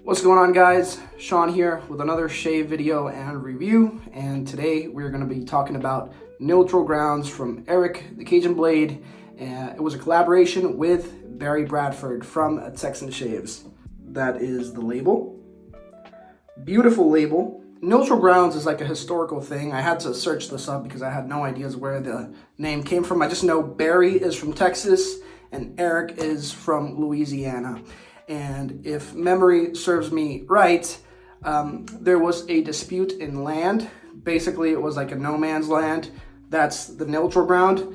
What's going on, guys? Sean here with another shave video and review, and today we're going to be talking about Neutral Grounds from Eric the Cajun Blade. It was a collaboration with Barry Bradford from Texan Shaves. That is the label. Beautiful label. Neutral Grounds is like a historical thing. I had to search this up because I had no ideas where the name came from. I just know Barry is from Texas and Eric is from Louisiana. And if memory serves me right, there was a dispute in land. Basically, it was like a no man's land. That's the neutral ground.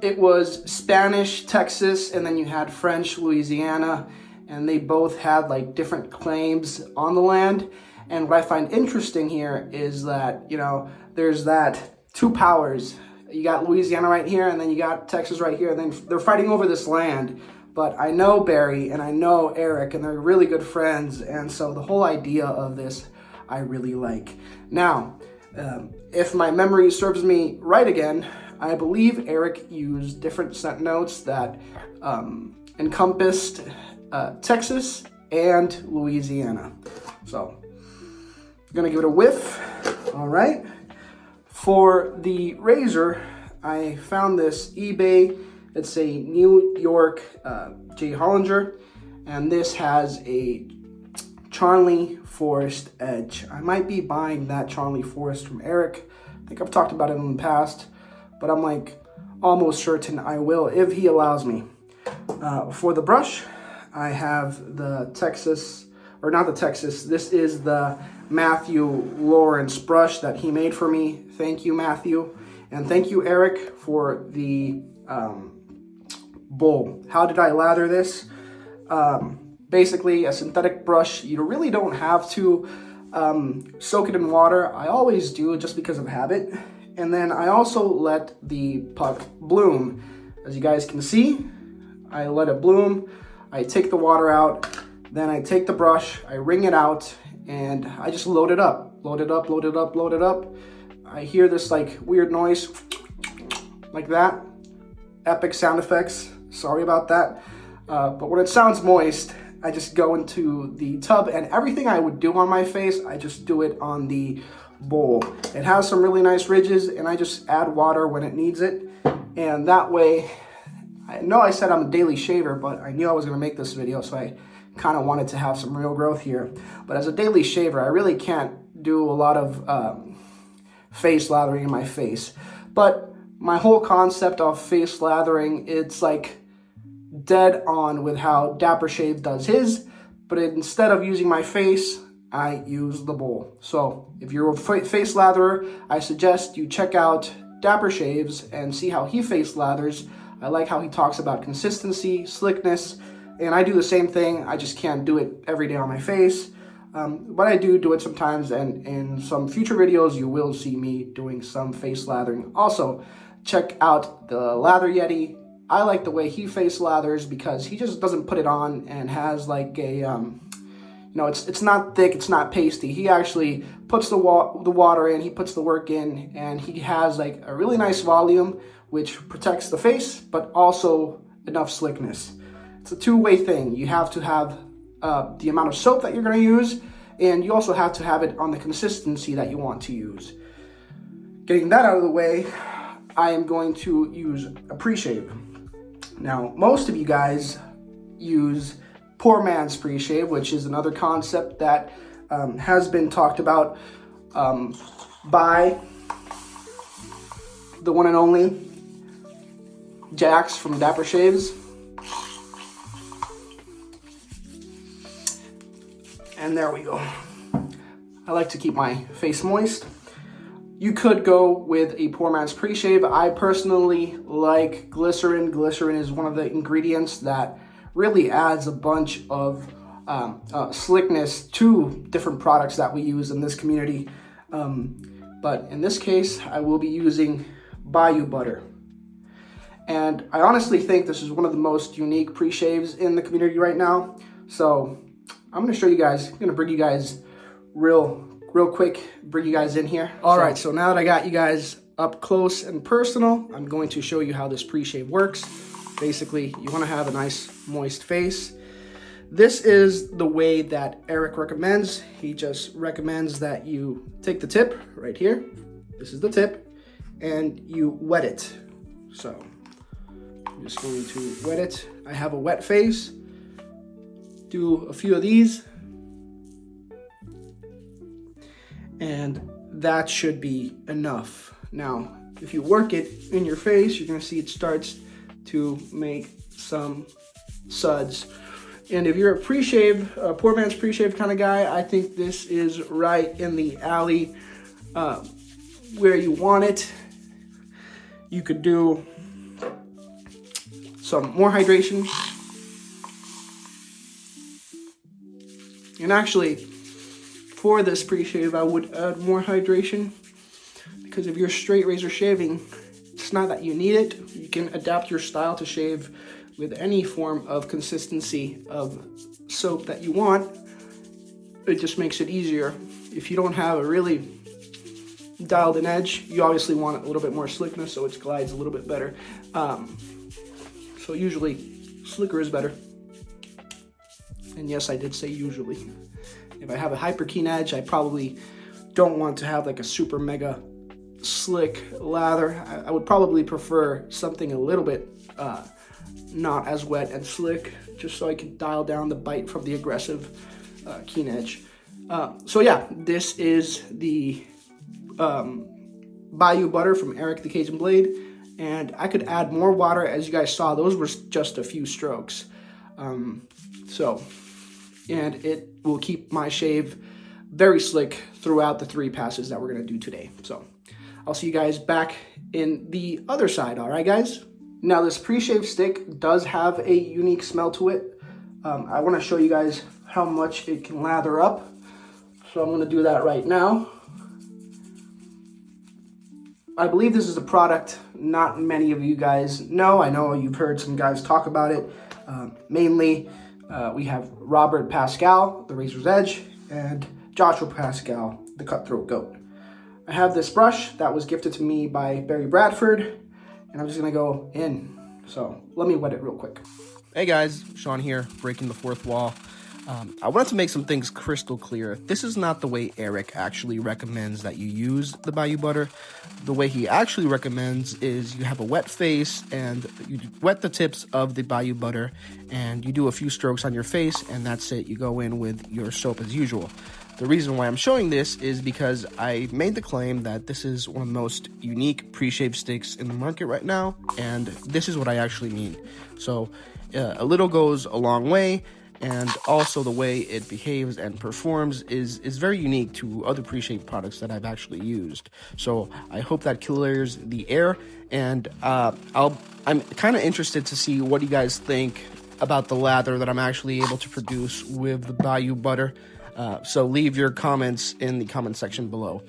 It was Spanish, Texas, and then you had French, Louisiana, and they both had like different claims on the land. And what I find interesting here is that, there's that two powers. You got Louisiana right here, and then you got Texas right here, and then they're fighting over this land. But I know Barry and I know Eric, and they're really good friends, and so the whole idea of this I really like. Now, if my memory serves me right again, I believe Eric used different scent notes that encompassed Texas and Louisiana. So, I'm gonna give it a whiff. All right. For the razor, I found this eBay. It's a New York J. Hollinger, and this has a Charnley Forest edge. I might be buying that Charnley Forest from Eric. I think I've talked about it in the past, but I'm like almost certain I will if he allows me. For the brush, I have the Texas, or not the Texas, this is the Matthew Lawrence brush that he made for me. Thank you, Matthew. And thank you, Eric, for the bowl. How did I lather this? Basically, a synthetic brush. You really don't have to soak it in water. I always do just because of habit. And then I also let the puck bloom. As you guys can see, I let it bloom. I take the water out. Then I take the brush, I wring it out, and I just load it up. Load it up, load it up, load it up. I hear this like weird noise, like that. Epic sound effects, sorry about that. But when it sounds moist, I just go into the tub, and everything I would do on my face, I just do it on the bowl. It has some really nice ridges, and I just add water when it needs it. And that way, I know I said I'm a daily shaver, but I knew I was gonna make this video, so I kind of wanted to have some real growth here. But as a daily shaver, I really can't do a lot of face lathering in my face. But my whole concept of face lathering, it's like dead on with how Aftershave does his, but instead of using my face, I use the bowl. So if you're a face latherer, I suggest you check out Aftershave's and see how he face lathers. I like how he talks about consistency, slickness, and I do the same thing. I just can't do it every day on my face. But I do it sometimes, and in some future videos, you will see me doing some face lathering. Also, check out the Lather Yeti. I like the way he face lathers because he just doesn't put it on and has like a, it's not thick, it's not pasty. He actually puts the water in, he puts the work in, and he has like a really nice volume, which protects the face, but also enough slickness. It's a two-way thing. You have to have the amount of soap that you're going to use, and you also have to have it on the consistency that you want to use. Getting that out of the way, I am going to use a pre-shave. Now, most of you guys use poor man's pre-shave, which is another concept that has been talked about by the one and only Jax from Dapper Shaves. And there we go. I like to keep my face moist. You could go with a poor man's pre-shave. I personally like glycerin. Glycerin is one of the ingredients that really adds a bunch of slickness to different products that we use in this community. But in this case, I will be using Bayou butter. And I honestly think this is one of the most unique pre-shaves in the community right now. So I'm going to show you guys, I'm going to bring you guys real quick, bring you guys in here. All right, so now that I got you guys up close and personal, I'm going to show you how this pre-shave works. Basically, you want to have a nice moist face. This is the way that Eric recommends. He just recommends that you take the tip right here. This is the tip, and you wet it. So I'm just going to wet it. I have a wet face. Do a few of these, and that should be enough. Now, if you work it in your face, you're gonna see it starts to make some suds. And if you're a pre-shave, a poor man's pre-shave kind of guy, I think this is right in the alley where you want it. You could do some more hydration. And actually, for this pre-shave, I would add more hydration, because if you're straight razor shaving, it's not that you need it. You can adapt your style to shave with any form of consistency of soap that you want. It just makes it easier. If you don't have a really dialed in edge, you obviously want a little bit more slickness so it glides a little bit better. So usually slicker is better. And yes, I did say usually. If I have a hyper keen edge, I probably don't want to have like a super mega slick lather. I would probably prefer something a little bit not as wet and slick, just so I can dial down the bite from the aggressive keen edge. So yeah, this is the Bayou butter from Eric the Cajun Blade, and I could add more water. As you guys saw, those were just a few strokes. And it will keep my shave very slick throughout the 3 passes that we're gonna do today. So I'll see you guys back in the other side, all right, guys? Now, this pre-shave stick does have a unique smell to it. I wanna show you guys how much it can lather up. So I'm gonna do that right now. I believe this is a product not many of you guys know. I know you've heard some guys talk about it. Mainly, we have Robert Pascal, the Razor's Edge, and Joshua Pascal, the Cutthroat Goat. I have this brush that was gifted to me by Barry Bradford, and I'm just gonna go in. So let me wet it real quick. Hey guys, Sean here, breaking the fourth wall. I wanted to make some things crystal clear. This is not the way Eric actually recommends that you use the Bayou butter. The way he actually recommends is you have a wet face and you wet the tips of the Bayou butter and you do a few strokes on your face, and that's it. You go in with your soap as usual. The reason why I'm showing this is because I made the claim that this is one of the most unique pre-shave sticks in the market right now, and this is what I actually mean. So a little goes a long way. And also the way it behaves and performs is very unique to other pre-shave products that I've actually used. So I hope that clears the air, and I'm kind of interested to see what you guys think about the lather that I'm actually able to produce with the Bayou butter. So leave your comments in the comment section below.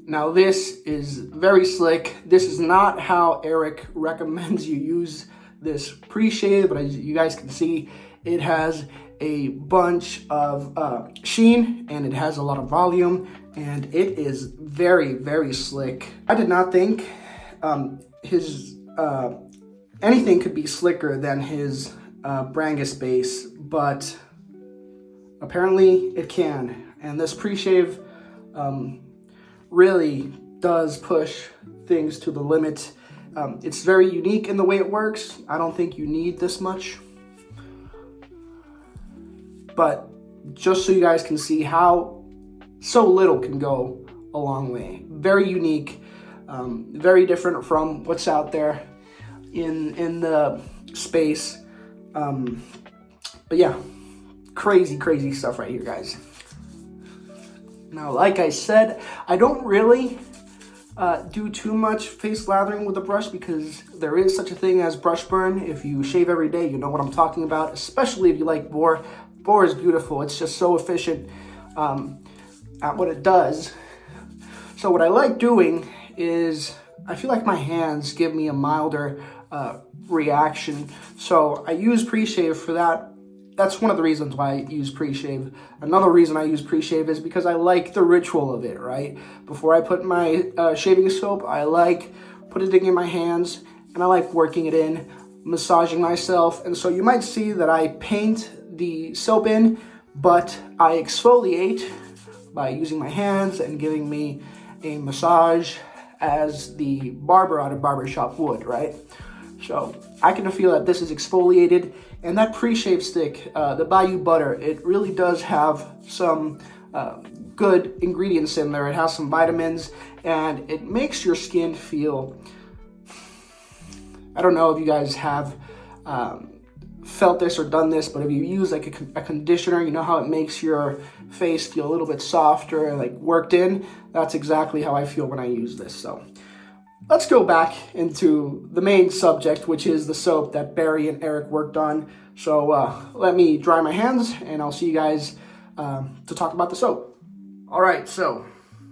Now this is very slick. This is not how Eric recommends you use this pre-shave, but as you guys can see, it has a bunch of sheen and it has a lot of volume, and it is very, very slick. I did not think his anything could be slicker than his Brangus base, but apparently it can. And this pre-shave really does push things to the limit. It's very unique in the way it works. I don't think you need this much. But just so you guys can see how so little can go a long way. Very unique, very different from what's out there in the space. But yeah, crazy, crazy stuff right here, guys. Now, like I said, I don't really do too much face lathering with the brush because there is such a thing as brush burn. If you shave every day, you know what I'm talking about, especially if you like boar. Boar is beautiful. It's just so efficient at what it does. So what I like doing is, I feel like my hands give me a milder reaction. So I use pre-shave for that. That's one of the reasons why I use pre-shave. Another reason I use pre-shave is because I like the ritual of it, right? Before I put my shaving soap, I like putting it in my hands, and I like working it in. massaging myself. And so you might see that I paint the soap in, but I exfoliate by using my hands and giving me a massage as the barber at a barbershop would, right? So I can feel that this is exfoliated, and that pre-shave stick, the Bayou butter, it really does have some good ingredients in there. It has some vitamins, and it makes your skin feel, I don't know if you guys have felt this or done this, but if you use like a conditioner, you know how it makes your face feel a little bit softer and like worked in? That's exactly how I feel when I use this. So let's go back into the main subject, which is the soap that Barry and Eric worked on. So let me dry my hands, and I'll see you guys to talk about the soap. All right, so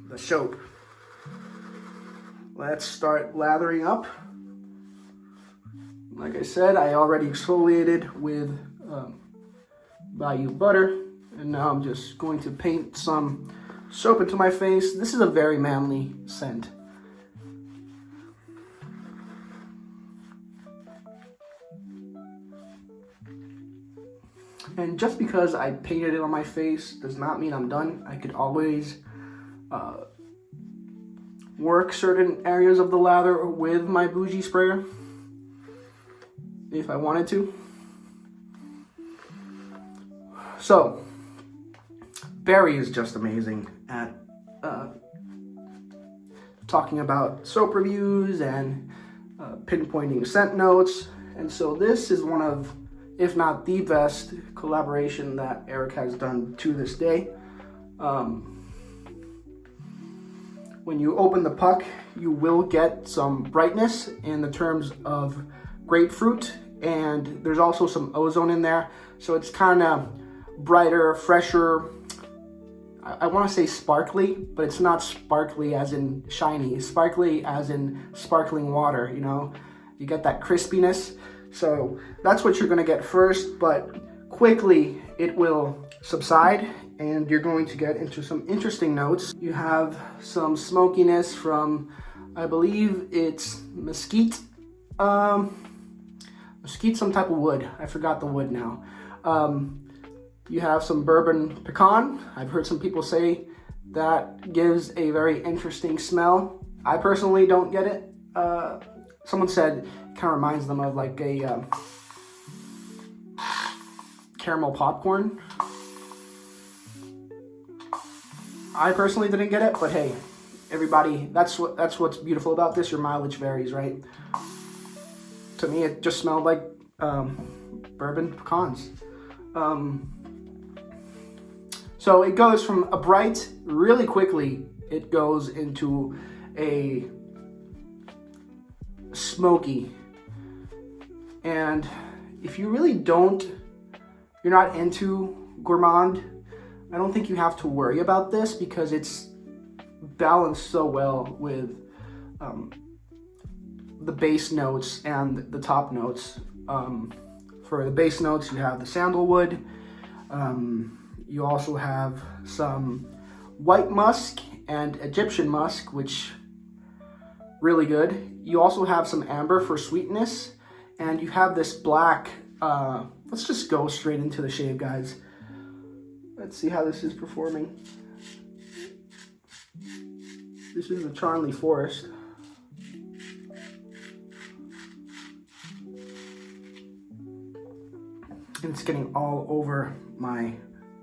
the soap. Let's start lathering up. Like I said, I already exfoliated with Bayou butter, and now I'm just going to paint some soap into my face. This is a very manly scent. And just because I painted it on my face does not mean I'm done. I could always work certain areas of the lather with my bougie sprayer if I wanted to. So Barry is just amazing at talking about soap reviews and pinpointing scent notes. And so this is one of, if not the best collaboration that Eric has done to this day. When you open the puck, you will get some brightness in the terms of grapefruit, and there's also some ozone in there. So it's kind of brighter, fresher. I want to say sparkly, but it's not sparkly as in shiny. It's sparkly as in sparkling water, you know? You get that crispiness. So that's what you're going to get first, but quickly it will subside and you're going to get into some interesting notes. You have some smokiness from, I believe it's mesquite. Mesquite, some type of wood. I forgot the wood now. You have some bourbon pecan. I've heard some people say that gives a very interesting smell. I personally don't get it. Someone said it kind of reminds them of like a caramel popcorn. I personally didn't get it, but hey, everybody, that's what's beautiful about this. Your mileage varies, right? To me, it just smelled like bourbon pecans. So it goes from a bright, really quickly, it goes into a smoky. And if you really you're not into gourmand, I don't think you have to worry about this because it's balanced so well with the base notes and the top notes. For the base notes, you have the sandalwood. You also have some white musk and Egyptian musk, which really good. You also have some amber for sweetness, and you have this black. Let's just go straight into the shave, guys. Let's see how this is performing. This is the Charnley Forest. And it's getting all over my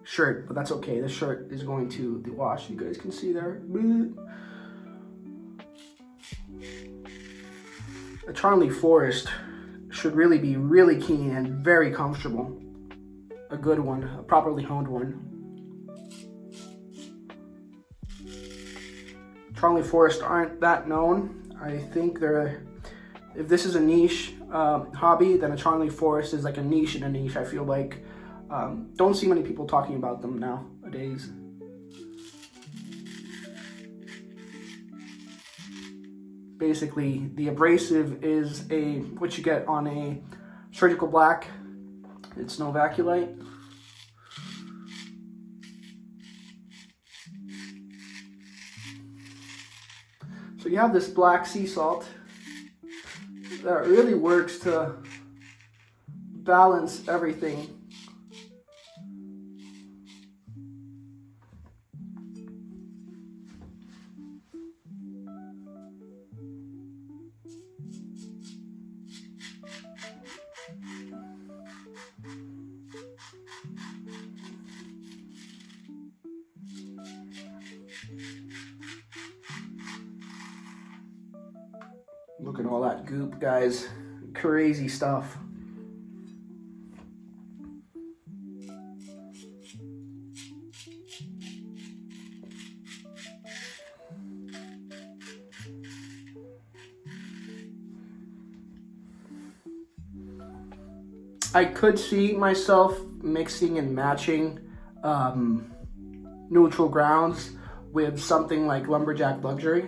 shirt, but that's okay. This shirt is going to the wash. You guys can see there. A Charnley Forest should really be really keen and very comfortable. A good one, a properly honed one. Charnley Forest aren't that known. I think if this is a niche hobby, then a Charnley Forest is like a niche in a niche. I feel like don't see many people talking about them nowadays. Basically, the abrasive is what you get on a surgical black. It's no vaculite. So you have this black sea salt that really works to balance everything. Look at all that goop, guys. Crazy stuff. I could see myself mixing and matching neutral grounds with something like Lumberjack Luxury.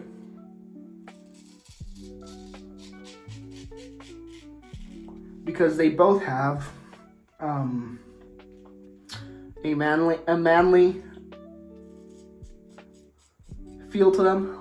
Because they both have a manly feel to them.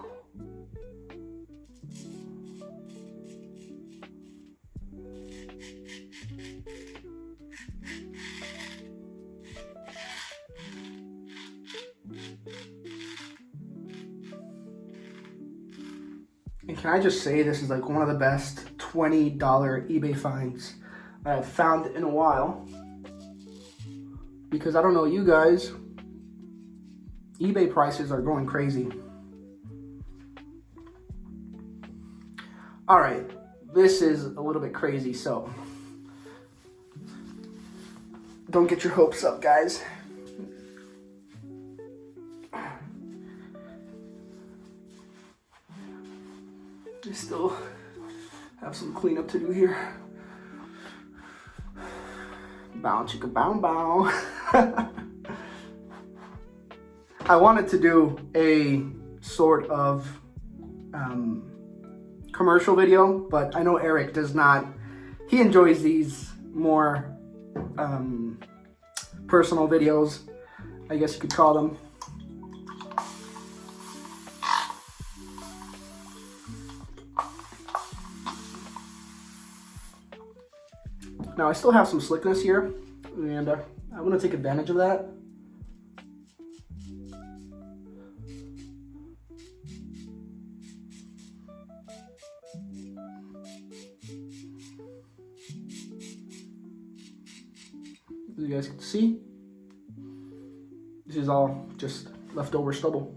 And can I just say, this is like one of the best $20 eBay finds I've found in a while. Because I don't know you guys, eBay prices are going crazy. All right, this is a little bit crazy, so don't get your hopes up, guys. I still have some cleanup to do here. Bow chicka bow bow. I wanted to do a sort of commercial video, but I know Eric does not. He enjoys these more personal videos, I guess you could call them. Now I still have some slickness here, and I want to take advantage of that. As you guys can see, this is all just leftover stubble.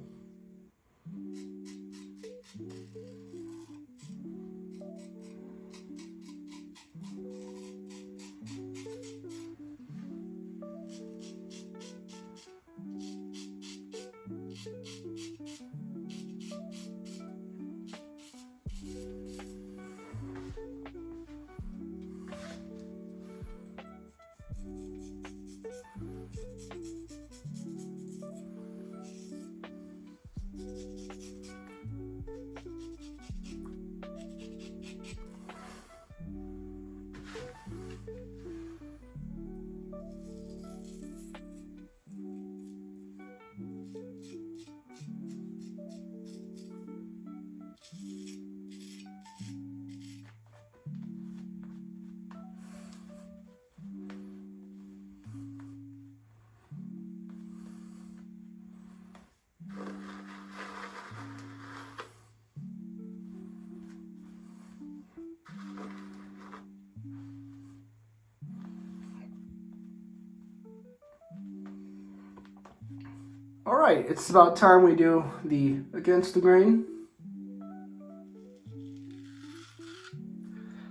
All right, it's about time we do the against the grain.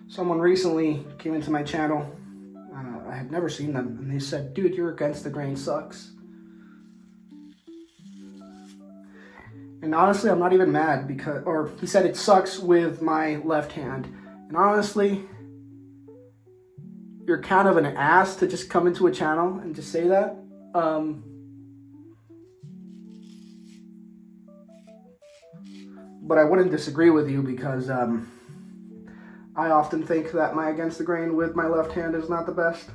Someone recently came into my channel. I had never seen them, and they said, "Dude, your against the grain sucks." And honestly, I'm not even mad because, or he said it sucks with my left hand. And honestly, you're kind of an ass to just come into a channel and just say that. But I wouldn't disagree with you because I often think that my against the grain with my left hand is not the best.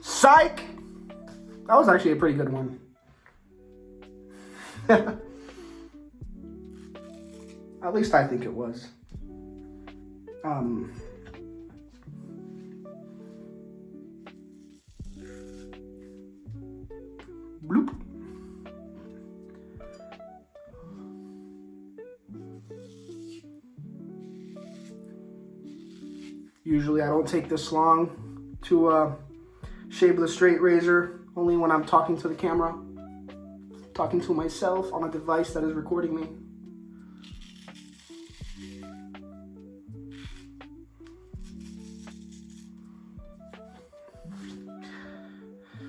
Psych! That was actually a pretty good one. At least I think it was. Bloop. Usually I don't take this long to shave with a straight razor, only when I'm talking to the camera, talking to myself on a device that is recording me.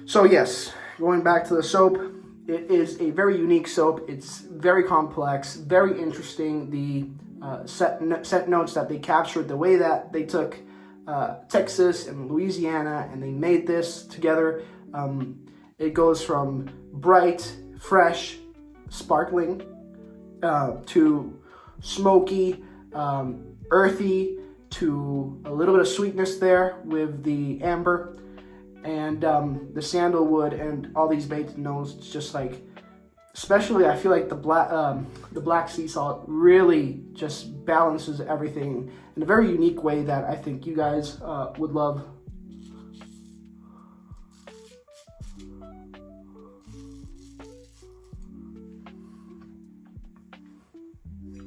So yes, going back to the soap, it is a very unique soap. It's very complex, very interesting. The set notes that they captured, the way that they took Texas and Louisiana and they made this together. It goes from bright, fresh, sparkling to smoky, earthy, to a little bit of sweetness there with the amber. And the sandalwood and all these baked notes, it's just like, especially I feel like the black sea salt really just balances everything in a very unique way that I think you guys would love.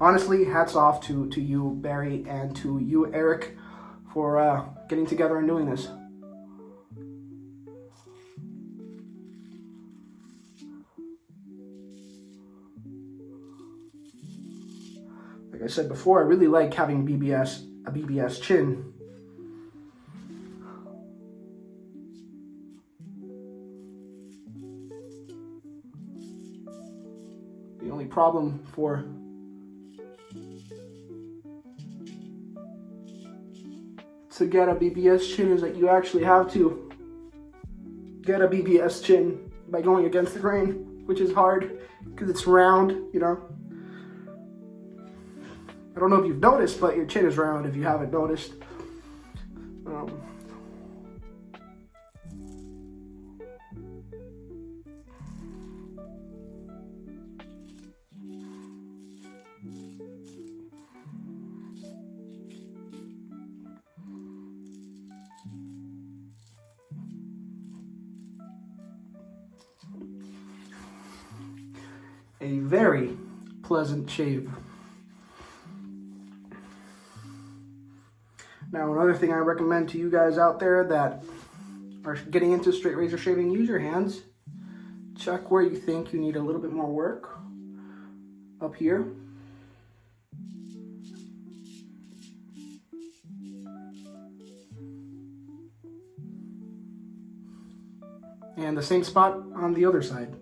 Honestly, hats off to you, Barry, and to you, Eric, for getting together and doing this. Like I said before, I really like having a BBS chin. The only problem to get a BBS chin is that you actually have to get a BBS chin by going against the grain, which is hard because it's round, you know. I don't know if you've noticed, but your chin is round if you haven't noticed. A very pleasant shave. Now, another thing I recommend to you guys out there that are getting into straight razor shaving, use your hands. Check where you think you need a little bit more work. Up here. And the same spot on the other side.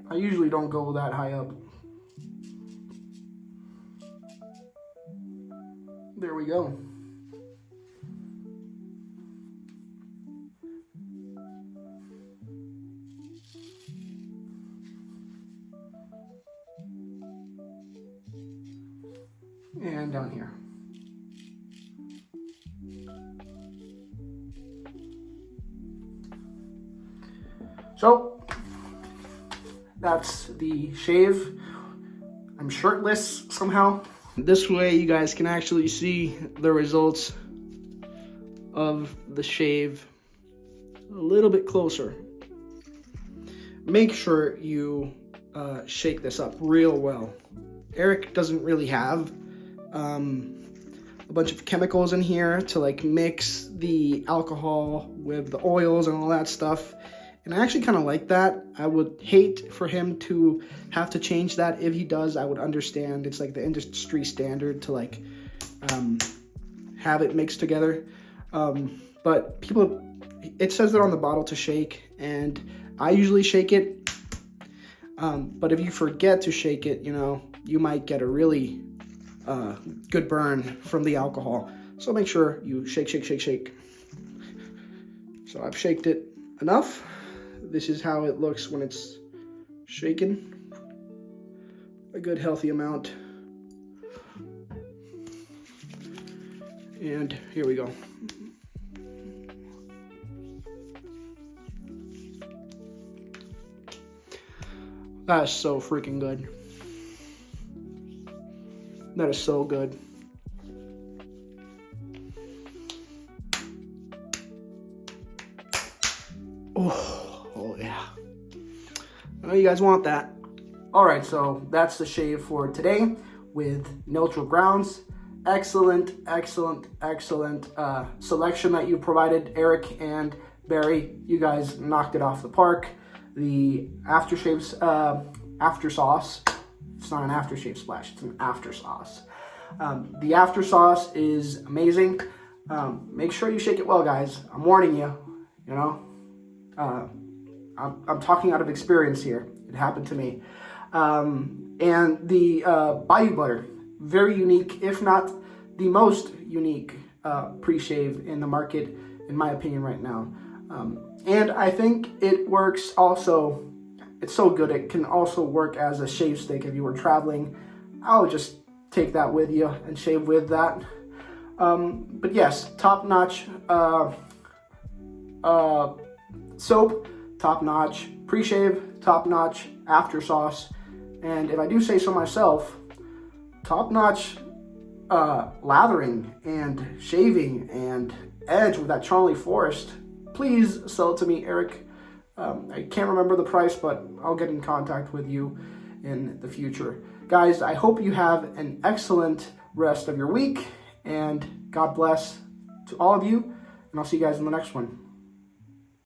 I usually don't go that high up. There we go. And down here. So that's the shave. I'm shirtless somehow. This way you guys can actually see the results of the shave a little bit closer. Make sure you shake this up real well. Eric doesn't really have a bunch of chemicals in here to like mix the alcohol with the oils and all that stuff. And I actually kind of like that. I would hate for him to have to change that. If he does, I would understand. It's like the industry standard to like have it mixed together. But people, it says it on the bottle to shake, and I usually shake it. But if you forget to shake it, you know, you might get a really good burn from the alcohol. So make sure you shake, shake, shake, shake. So I've shaked it enough. This is how it looks when it's shaken. A good healthy amount. And here we go. That is so freaking good. That is so good. Oh yeah. I know you guys want that. All right, so that's the shave for today with neutral grounds. Excellent, excellent, excellent selection that you provided, Eric and Barry. You guys knocked it off the park. The aftershave's after sauce. It's not an aftershave splash, it's an after sauce. The after sauce is amazing. Make sure you shake it well, guys. I'm warning you, you know. I'm talking out of experience here. It happened to me. And the Bayou butter, very unique, if not the most unique pre-shave in the market, in my opinion, right now. And I think it works also. It's so good, it can also work as a shave stick if you were traveling. I would just take that with you and shave with that. But yes, top-notch soap, top-notch pre-shave, top-notch after sauce, and if I do say so myself, top-notch lathering and shaving and edge with that Charlie Forest. Please sell it to me, Eric. I can't remember the price, but I'll get in contact with you in the future. Guys, I hope you have an excellent rest of your week, and God bless to all of you, and I'll see you guys in the next one.